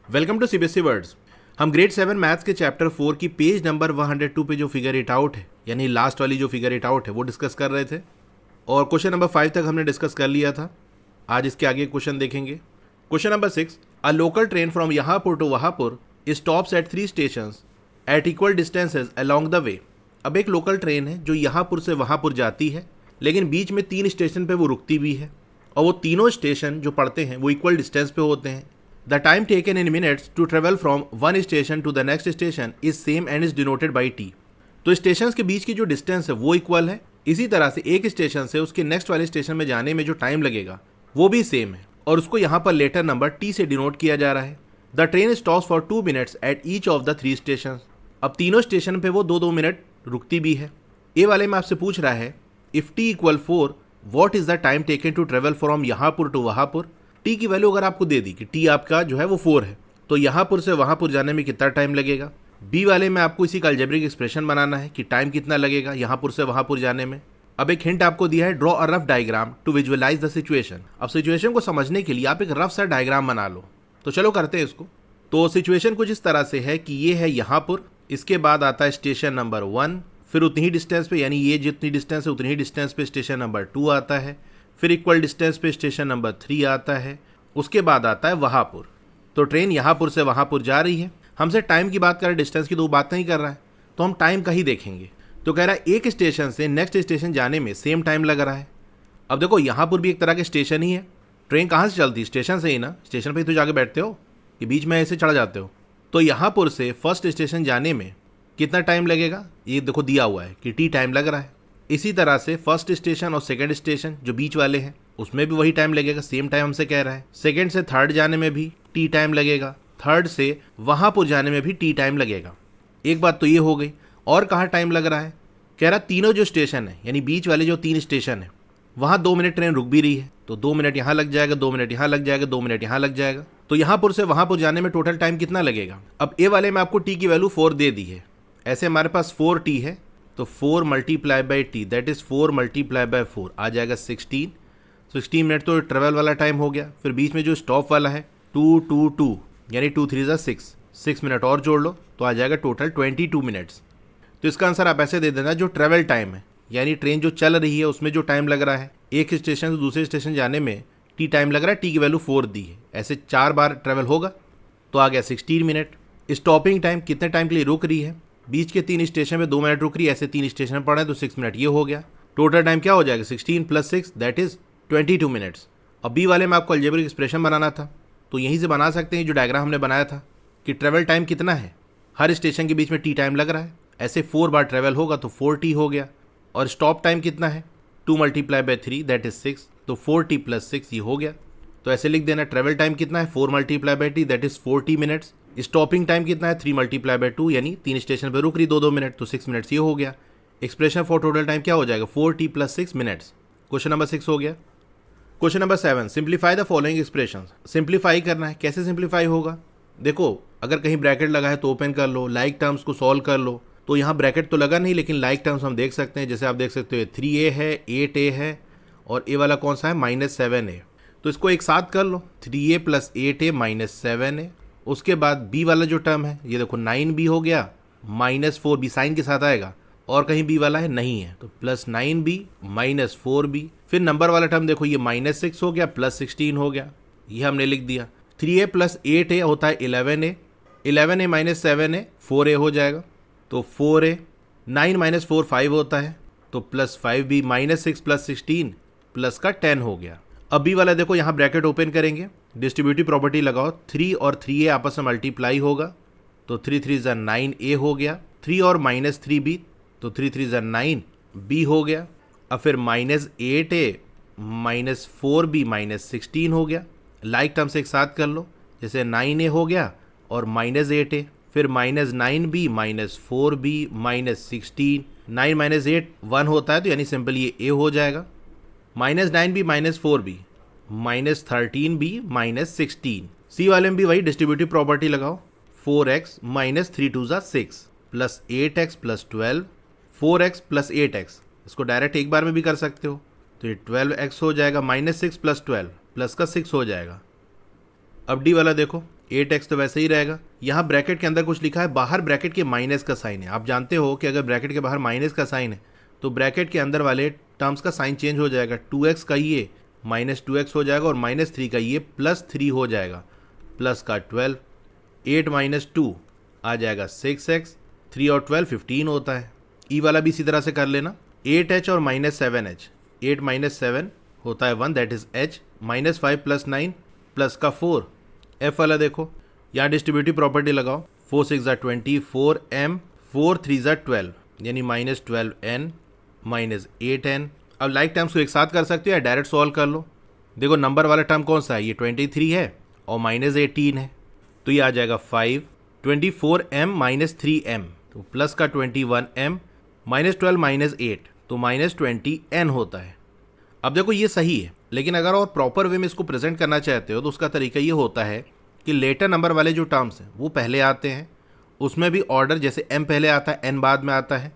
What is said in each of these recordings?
Welcome to CBSE words. हम grade 7 maths के chapter 4 की पेज नंबर 102 पे जो फिगर इट आउट है, यानी लास्ट वाली जो फिगर इट आउट है, वो डिस्कस कर रहे थे और क्वेश्चन नंबर 5 तक हमने डिस्कस कर लिया था। आज इसके आगे क्वेश्चन देखेंगे। Question number 6, a local train from Yahapur to Wahapur stops at 3 stations at equal distances along the way. अब एक लोकल ट्रेन है जो यहापुर से वहापुर जाती है, लेकिन बीच में 3 स्टेशन पे वो रुकती भी है और वो तीनों स्टेशन जो पड़ते हैं वो इक्वल डिस्टेंस पे होते हैं। The time taken in minutes to travel from one station to the next station is same and is denoted by t। तो स्टेशन के बीच की जो डिस्टेंस है वो इक्वल है। इसी तरह से एक स्टेशन से उसके नेक्स्ट वाले स्टेशन में जाने में जो टाइम लगेगा वो भी सेम है और उसको यहाँ पर लेटर नंबर t से डिनोट किया जा रहा है। The train stops for 2 minutes at each of the 3 station. अब तीनों स्टेशन पे वो 2-2 मिनट रुकती भी है। ए वाले में आपसे पूछ रहा है if t = 4 what is the time taken to travel from Yahapur to Wahapur. T की वैल्यू अगर आपको दे दी कि टी आपका जो है वो 4 है, तो यहापुर से वहापुर जाने में कितना टाइम लगेगा। बी वाले में आपको इसी का अलजेब्रिक एक्सप्रेशन बनाना है कि टाइम कितना लगेगा यहापुर से वहापुर जाने में। अब एक हिंट आपको दिया है, draw a rough diagram to visualise the situation. अब सिचुएशन को समझने के लिए आप एक रफ सा डायग्राम बना लो। तो चलो करते हैं इसको। तो सिचुएशन कुछ इस तरह से है कि ये है यहापुर, इसके बाद आता है स्टेशन नंबर 1, फिर उतनी ही डिस्टेंस पे, यानी ये जितनी डिस्टेंस है उतनी ही डिस्टेंस पे स्टेशन नंबर 2 आता है, फिर इक्वल डिस्टेंस पे स्टेशन नंबर 3 आता है, उसके बाद आता है वहापुर। तो ट्रेन यहापुर से वहापुर जा रही है। हमसे टाइम की बात कर रहा है, डिस्टेंस की तो बात नहीं कर रहा है, तो हम टाइम का ही देखेंगे। तो कह रहा है एक स्टेशन से नेक्स्ट स्टेशन जाने में सेम टाइम लग रहा है। अब देखो यहापुर भी एक तरह के स्टेशन ही है। ट्रेन कहाँ से चलती है? स्टेशन से ही ना। स्टेशन पर ही तो जाके बैठते हो कि बीच में ऐसे चढ़ जाते हो। तो यहापुर से फर्स्ट स्टेशन जाने में कितना टाइम लगेगा ये देखो दिया हुआ है कि टी टाइम लग रहा है। इसी तरह से फर्स्ट स्टेशन और सेकंड स्टेशन जो बीच वाले हैं उसमें भी वही टाइम लगेगा, सेम टाइम हमसे कह रहा है। सेकंड से थर्ड जाने में भी टी टाइम लगेगा, थर्ड से वहापुर जाने में भी टी टाइम लगेगा। एक बात तो ये हो गई। और कहाँ टाइम लग रहा है? कह रहा तीनों जो स्टेशन है, यानी बीच वाले जो 3 स्टेशन है, वहाँ 2 मिनट ट्रेन रुक भी रही है, तो 2 मिनट यहाँ लग जाएगा, 2 मिनट यहाँ लग जाएगा, 2 मिनट यहाँ लग जाएगा। तो यहापुर से वहापुर जाने में टोटल टाइम कितना लगेगा? अब ए वाले में आपको टी की वैल्यू 4 दे दी है। ऐसे हमारे पास 4 टी है, तो 4 multiply by T, that is 4 multiply by 4 आ जाएगा 16 मिनट। तो ट्रेवल वाला टाइम हो गया। फिर बीच में जो स्टॉप वाला है 2 2 2 यानी 2 3 6 मिनट और जोड़ लो तो आ जाएगा टोटल 22 मिनट्स। तो इसका आंसर आप ऐसे दे देना, जो ट्रेवल टाइम है यानी ट्रेन जो चल रही है उसमें जो टाइम लग रहा है एक स्टेशन से दूसरे स्टेशन जाने में टी टाइम लग रहा है, टी की वैल्यू 4 दी है, ऐसे 4 बार ट्रेवल होगा तो आ गया 16 मिनट। स्टॉपिंग टाइम कितने टाइम के लिए रुक रही है? बीच के 3 स्टेशन में 2 मिनट रुक रही है, ऐसे 3 स्टेशन पड़े तो 6 मिनट ये हो गया। टोटल टाइम क्या हो जाएगा? 16 + 6 दैट इज 22 मिनट्स। अब बी वाले में आपको अलजेब्रिक एक्सप्रेशन बनाना था, तो यहीं से बना सकते हैं जो डायग्राम हमने बनाया था कि ट्रेवल टाइम कितना है, हर स्टेशन के बीच में टी टाइम लग रहा है, ऐसे 4 बार ट्रेवल होगा तो 4t हो गया। और स्टॉप टाइम कितना है? 2 × 3 दैट इज 6, तो 4t + 6 ये हो गया। तो ऐसे लिख देना, ट्रेवल टाइम कितना है? 4 × t that is 40 minutes. Stopping time कितना है? 3 × 2 यानी 3 स्टेशन पर रुक रही 2-2 मिनट, तो 6 मिनट्स ये हो गया। एक्सप्रेशन फॉर टोटल टाइम क्या हो जाएगा? 4t + 6 minutes. क्वेश्चन नंबर 6 हो गया। Question number 7, simplify the following expression. Simplify करना है। कैसे सिंप्लीफाई होगा? देखो अगर कहीं ब्रैकेट लगा है तो ओपन कर लो, लाइक टर्म्स को सॉल्व कर लो। तो यहाँ ब्रैकेट तो लगा नहीं, लेकिन लाइक टर्म्स हम देख सकते हैं। जैसे आप देख सकते हो 3a है, 8a है और a वाला कौन सा है? -7a। तो इसको एक साथ कर लो, 3a + 8a - 7a। उसके बाद b वाला जो टर्म है ये देखो 9b हो गया, -4b साइन के साथ आएगा, और कहीं b वाला है नहीं है, तो +9b - 4b। फिर नंबर वाला टर्म देखो ये -6 हो गया, +16 हो गया, ये हमने लिख दिया। 3a + 8a होता है 11a, 11a - 7a 4a हो जाएगा, तो 4a। 9 - 4 5 होता है, तो +5b -6 + 16 प्लस का 10 हो गया। अब b वाला देखो यहाँ ब्रैकेट ओपन करेंगे, डिस्ट्रीब्यूटिव प्रॉपर्टी लगाओ, 3 और 3a आपस में मल्टीप्लाई होगा, तो 3 3 9a हो गया। 3 और -3b, तो 3 3 9b हो गया। अब फिर -8a - 4b - 16 हो गया। लाइक टर्म से एक साथ कर लो, जैसे 9a हो गया और -8a, फिर -9b - 4b - 16। 9 - 8 1 होता है, तो यानी सिंपल ये a हो जाएगा। -9b - 4b -13b - 16। सी वाले में भी वही डिस्ट्रीब्यूटिव प्रॉपर्टी लगाओ, 4x - 3 2 6 + 8x + 12, 4x + 8x। इसको डायरेक्ट एक बार में भी कर सकते हो, तो ये 12x हो जाएगा, -6 + 12 प्लस का 6 हो जाएगा। अब डी वाला देखो, 8x तो वैसे ही रहेगा। यहाँ ब्रैकेट के अंदर कुछ लिखा है, बाहर ब्रैकेट के माइनस का साइन है। आप जानते हो कि अगर ब्रैकेट के बाहर माइनस का साइन है तो ब्रैकेट के अंदर वाले टर्म्स का साइन चेंज हो जाएगा। 2x का ये -2x हो जाएगा और -3 का ये +3 हो जाएगा, प्लस का 12। 8 - 2 आ जाएगा 6x, 3 और 12 15 होता है। ई वाला भी इसी तरह से कर लेना, 8h और -7h। 8 - 7 होता है 1, दैट इज h, -5 + 9 प्लस का 4। f वाला देखो, यहाँ डिस्ट्रीब्यूटिव प्रॉपर्टी लगाओ, 4 6 = 24m, 4 3 = 12, यानी -12n -8n। अब लाइक टर्म्स को एक साथ कर सकते हो या डायरेक्ट सॉल्व कर लो। देखो नंबर वाला टर्म कौन सा है, ये 23 है और -18 है, तो ये आ जाएगा 5, 24m -3m, तो प्लस का 21m, -12 -8 तो -20n होता है। अब देखो ये सही है, लेकिन अगर और प्रॉपर वे में इसको प्रेजेंट करना चाहते हो तो उसका तरीका ये होता है कि लेटर नंबर वाले जो टर्म्स हैं वो पहले आते हैं, उसमें भी ऑर्डर जैसे m पहले आता है n बाद में आता है,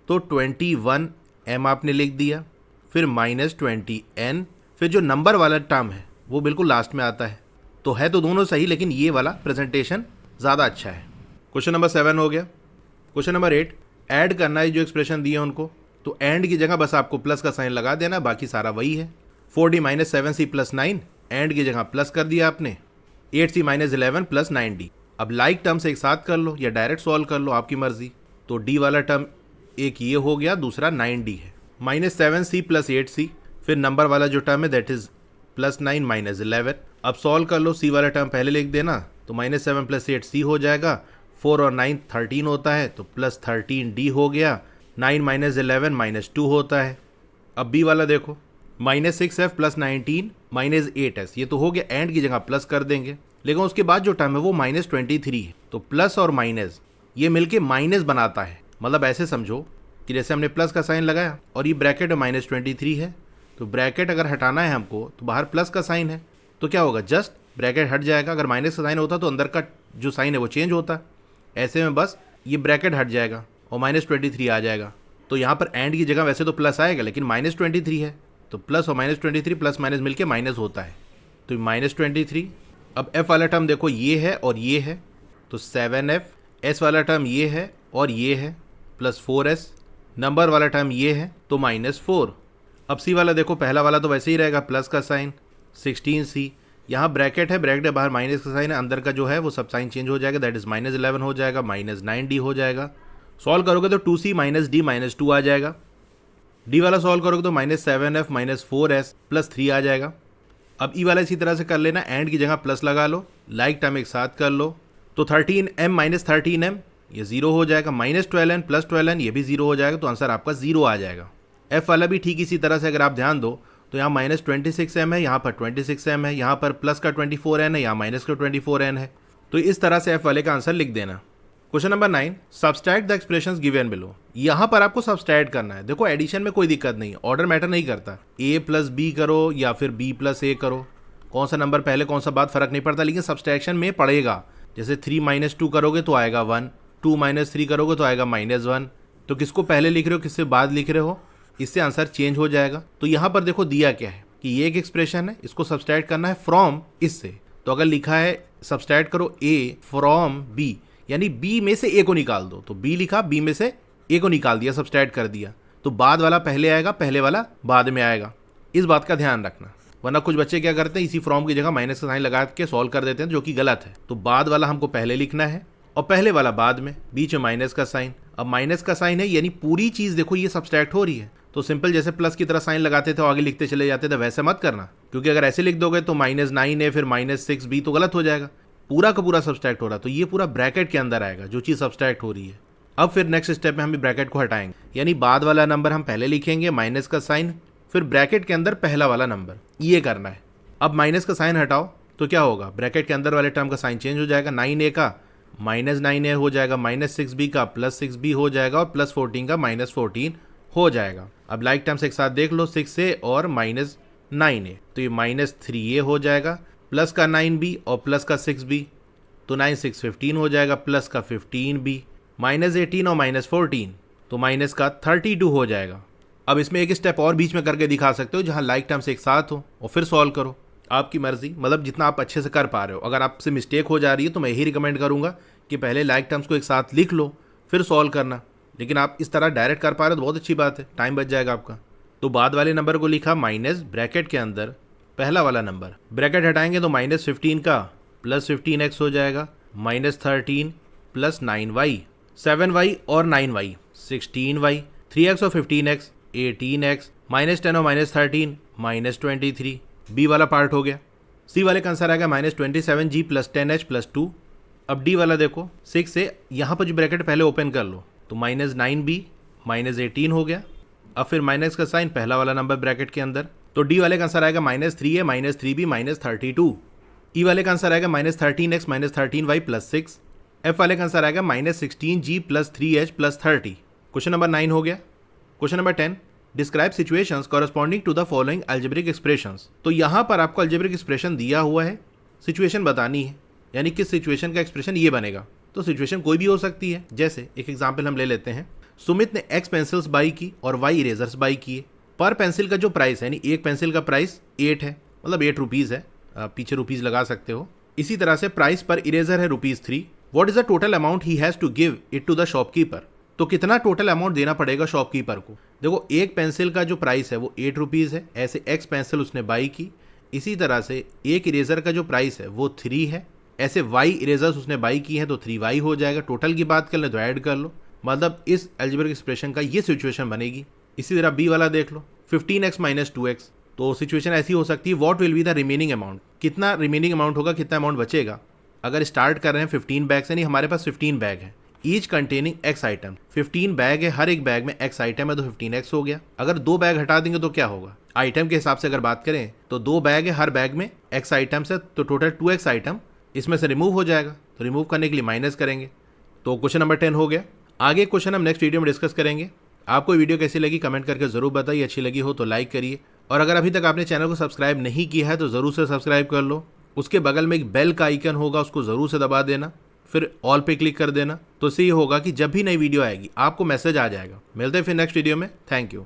तो 21m आपने लिख दिया, फिर -20n, फिर जो नंबर वाला टर्म है वो बिल्कुल लास्ट में आता है। तो है तो दोनों सही, लेकिन ये वाला प्रेजेंटेशन ज़्यादा अच्छा है। क्वेश्चन नंबर 7 हो गया। क्वेश्चन नंबर 8, ऐड करना है जो एक्सप्रेशन दिए उनको, तो एंड की जगह बस आपको प्लस का साइन लगा देना, बाकी सारा वही है। 4d - 7c + 9, एंड की जगह प्लस कर दिया आपने, 8c - 11 + 9d। अब लाइक टर्म से एक साथ कर लो या डायरेक्ट सॉल्व कर लो, आपकी मर्जी। तो d वाला टर्म एक ये हो गया, दूसरा 9d है, -7c + 8c, फिर नंबर वाला जो टर्म है दैट इज +9 - 11। अब सॉल्व कर लो, c वाला टर्म पहले लिख देना, तो -7 + 8c हो जाएगा, 4 और 9 13 होता है, तो +13d हो गया, 9 - 11 -2 होता है। अब b वाला देखो, -6f + 19 -8s, ये तो हो गया, एंड की जगह प्लस कर देंगे, लेकिन उसके बाद जो टर्म है वो -23 है, तो प्लस और माइनस ये मिलके माइनस बनाता है। मतलब ऐसे समझो कि जैसे हमने प्लस का साइन लगाया और ये ब्रैकेट में -23 है, तो ब्रैकेट अगर हटाना है हमको तो बाहर प्लस का साइन है, तो क्या होगा, जस्ट ब्रैकेट हट जाएगा। अगर माइनस का साइन होता तो अंदर का जो साइन है वो चेंज होता, ऐसे में बस ये ब्रैकेट हट जाएगा और -23 आ जाएगा। तो यहाँ पर एंड की जगह वैसे तो प्लस आएगा, लेकिन -23 है, तो प्लस और -23 प्लस माइनस मिलके माइनस होता है, तो -23। अब f वाला टर्म देखो ये है और ये है, तो 7f, s वाला टर्म ये है और ये है, +4s, नंबर वाला टर्म ये है तो -4। अब c वाला देखो, पहला वाला तो वैसे ही रहेगा, प्लस का साइन, 16c, यहाँ ब्रैकेट है, ब्रैकेट के बाहर माइनस का साइन है, अंदर का जो है वो सब साइन चेंज हो जाएगा, दैट इज -11 हो जाएगा, -9d हो जाएगा। सॉल्व करोगे तो 2c - d -2 आ जाएगा। d वाला सॉल्व करोगे तो -7f -4s +3 आ जाएगा। अब e वाला इसी तरह से कर लेना, एंड की जगह प्लस लगा लो, लाइक टर्म एक साथ कर लो, तो 13m - 13m ये 0 हो जाएगा, -12n + 12n ये भी 0 हो जाएगा, तो आंसर आपका 0 आ जाएगा। f वाला भी ठीक इसी तरह से अगर आप ध्यान दो तो यहाँ -26m है, यहाँ पर 26m है, यहाँ पर प्लस का 24n है, यहाँ माइनस का 24n है, तो इस तरह से f वाले का आंसर लिख देना। Question number 9, subtract the expressions given below. यहाँ पर आपको सब्सट्रैक्ट करना है। देखो एडिशन में कोई दिक्कत नहीं, ऑर्डर मैटर नहीं करता, a + b करो या फिर b + a करो, कौन सा नंबर पहले कौन सा बाद फर्क नहीं पड़ता, लेकिन सब्सट्रैक्शन में पड़ेगा। जैसे 3 - 2 करोगे तो आएगा 1, 2 - 3 करोगे तो आएगा -1, तो किसको पहले लिख रहे हो किससे बाद लिख रहे हो, इससे आंसर चेंज हो जाएगा। तो यहाँ पर देखो दिया क्या है कि ये एक एक्सप्रेशन है, इसको सब्सट्रैक्ट करना है फ्रॉम इससे, तो अगर लिखा है सब्सट्रैक्ट करो a फ्रॉम b, यानी b में से a को निकाल दो, तो b लिखा, b में से a को निकाल दिया, सब्सट्रैक्ट कर दिया, तो बाद वाला पहले आएगा, पहले वाला बाद में आएगा। इस बात का ध्यान रखना, वरना कुछ बच्चे क्या करते हैं, इसी फ्रॉम की जगह माइनस का साइन लगा के सॉल्व कर देते हैं, जो कि गलत है। तो बाद वाला हमको पहले लिखना है और पहले वाला बाद में, बीच में माइनस का साइन। अब माइनस का साइन है यानी पूरी चीज देखो ये सब्सट्रैक्ट हो रही है, तो सिंपल जैसे प्लस की तरह साइन लगाते थे और आगे लिखते चले जाते थे, वैसे मत करना, क्योंकि अगर ऐसे लिख दोगे तो -9 है फिर -6b तो गलत हो जाएगा, पूरा का पूरा सब्सट्रैक्ट हो रहा, तो ये पूरा ब्रैकेट के अंदर आएगा जो चीज़ सब्सट्रैक्ट हो रही है। अब फिर नेक्स्ट स्टेप में हम ब्रैकेट को हटाएंगे, यानी बाद वाला नंबर हम पहले लिखेंगे, माइनस का साइन, फिर ब्रैकेट के अंदर पहला वाला नंबर, ये करना है। अब माइनस का साइन हटाओ तो क्या होगा, ब्रैकेट के अंदर वाले टर्म का साइन चेंज हो जाएगा, 9a का -9a हो जाएगा, -6b का +6b हो जाएगा और +14 का -14 हो जाएगा। अब लाइक टर्म्स एक साथ देख लो, 6a और -9a, तो ये -3a हो जाएगा, प्लस का 9b और प्लस का 6b, तो 9 6 15 हो जाएगा, प्लस का 15b, -18 और -14 तो माइनस का 32 हो जाएगा। अब इसमें एक स्टेप और बीच में करके दिखा सकते हो जहां लाइक टर्म्स एक साथ हो और फिर सॉल्व करो। आपकी मर्जी, मतलब जितना आप अच्छे से कर पा रहे हो। अगर आपसे मिस्टेक हो जा रही है तो मैं यही रिकमेंड करूंगा कि पहले लाइक टर्म्स को एक साथ लिख लो फिर सॉल्व करना। लेकिन आप इस तरह डायरेक्ट कर पा रहे हो तो बहुत अच्छी बात है, टाइम बच जाएगा आपका। तो बाद वाले नंबर को लिखा माइनस ब्रैकेट के अंदर पहला वाला नंबर, ब्रैकेट हटाएंगे तो -15 का प्लस 15x हो जाएगा, -13 प्लस 9y, 7y और 9y 16y, 3x और 15x 18x, -10 और -13 -23। बी वाला पार्ट हो गया। सी वाले का आंसर आएगा -27g प्लस 10h प्लस 2। अब डी वाला देखो, 6 से यहाँ पर जो ब्रैकेट पहले ओपन कर लो तो -9b -18 हो गया। अब फिर माइनस का साइन पहला वाला नंबर ब्रैकेट के अंदर, तो डी वाले का आंसर आएगा -3a -3b -32। ई वाले का आंसर आएगा -13x -13y प्लस 6। एफ वाले का आंसर आएगा -16g plus 3h plus 30। Question number 9 हो गया। Question number 10, describe situations corresponding to the following algebraic expressions. तो यहाँ पर आपको अल्जेब्रिक एक्सप्रेशन दिया हुआ है, सिचुएशन बतानी है, यानी किस सिचुएशन का एक्सप्रेशन ये बनेगा। तो सिचुएशन कोई भी हो सकती है। जैसे एक एग्जाम्पल हम ले लेते हैं, सुमित ने x पेंसिल्स बाई की और y इरेजर्स बाई किए। पर पेंसिल का जो प्राइस है, यानी एक पेंसिल का प्राइस 8 है, मतलब 8 रुपीज़ है, पीछे रुपीज़ लगा सकते हो। इसी तरह से प्राइस पर इरेजर है ₹3। What is the total amount he has to give it to the shopkeeper. तो कितना टोटल अमाउंट देना पड़ेगा शॉपकीपर को। देखो, एक पेंसिल का जो प्राइस है वो 8 रुपीज़ है, ऐसे x पेंसिल उसने बाई की। इसी तरह से एक इरेजर का जो प्राइस है वो 3 है, ऐसे y इरेजर्स उसने बाई की हैं तो 3y हो जाएगा। टोटल की बात कर ले तो ऐड कर लो, मतलब इस अलजेब्रिक एक्सप्रेशन का ये सिचुएशन बनेगी। इसी तरह बी वाला देख लो, 15x - 2x। तो सिचुएशन ऐसी हो सकती है, what will be the remaining amount. कितना रिमेनिंग अमाउंट होगा, कितना अमाउंट बचेगा। अगर स्टार्ट कर रहे हैं 15 बैग से, नहीं हमारे पास 15 बैग है, each containing x item. 15 bag है, हर एक बैग में x आइटम है तो 15x हो गया। अगर 2 बैग हटा देंगे तो क्या होगा, आइटम के हिसाब से अगर बात करें तो 2 बैग है, हर बैग में x आइटम्स है तो टोटल 2x आइटम इसमें से रिमूव हो जाएगा। तो रिमूव करने के लिए माइनस करेंगे। तो क्वेश्चन नंबर 10 हो गया। आगे क्वेश्चन हम नेक्स्ट वीडियो में डिस्कस करेंगे। आपको वीडियो कैसी लगी कमेंट करके ज़रूर बताइए, अच्छी लगी हो तो लाइक करिए, और अगर अभी तक आपने चैनल को सब्सक्राइब नहीं किया है तो ज़रूर से सब्सक्राइब कर लो। उसके बगल में एक बेल का आइकन होगा, उसको ज़रूर से दबा देना, फिर ऑल पे क्लिक कर देना। तो इससे ये होगा कि जब भी नई वीडियो आएगी आपको मैसेज आ जाएगा। मिलते हैं फिर नेक्स्ट वीडियो में। Thank you.